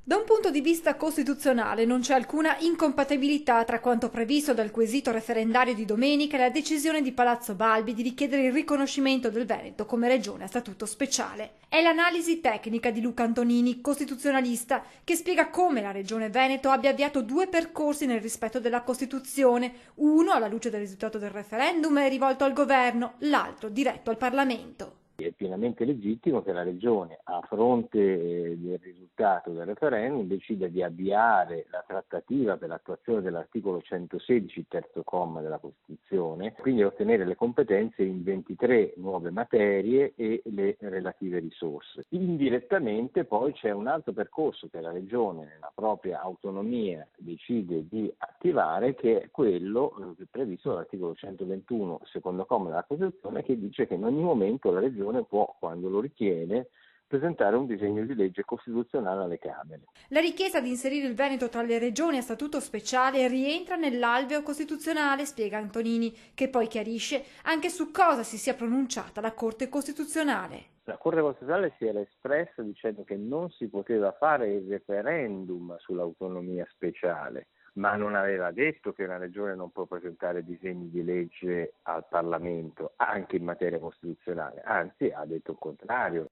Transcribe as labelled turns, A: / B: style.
A: Da un punto di vista costituzionale non c'è alcuna incompatibilità tra quanto previsto dal quesito referendario di domenica e la decisione di Palazzo Balbi di richiedere il riconoscimento del Veneto come regione a statuto speciale. È l'analisi tecnica di Luca Antonini, costituzionalista, che spiega come la regione Veneto abbia avviato due percorsi nel rispetto della Costituzione, uno alla luce del risultato del referendum è rivolto al governo, l'altro diretto al Parlamento.
B: È pienamente legittimo che la Regione, a fronte del risultato del referendum, decida di avviare la trattativa per l'attuazione dell'articolo 116, terzo comma della Costituzione, quindi ottenere le competenze in 23 nuove materie e le relative risorse. Indirettamente poi c'è un altro percorso che la Regione, nella propria autonomia, decide di attivare, che è quello previsto dall'articolo 121, secondo comma della Costituzione, che dice che in ogni momento la Regione può, quando lo ritiene, presentare un disegno di legge costituzionale alle Camere.
A: La richiesta di inserire il Veneto tra le regioni a statuto speciale rientra nell'alveo costituzionale, spiega Antonini, che poi chiarisce anche su cosa si sia pronunciata la Corte Costituzionale.
B: La Corte Costituzionale si era espressa dicendo che non si poteva fare il referendum sull'autonomia speciale, ma non aveva detto che una regione non può presentare disegni di legge al Parlamento anche in materia costituzionale, anzi ha detto il contrario.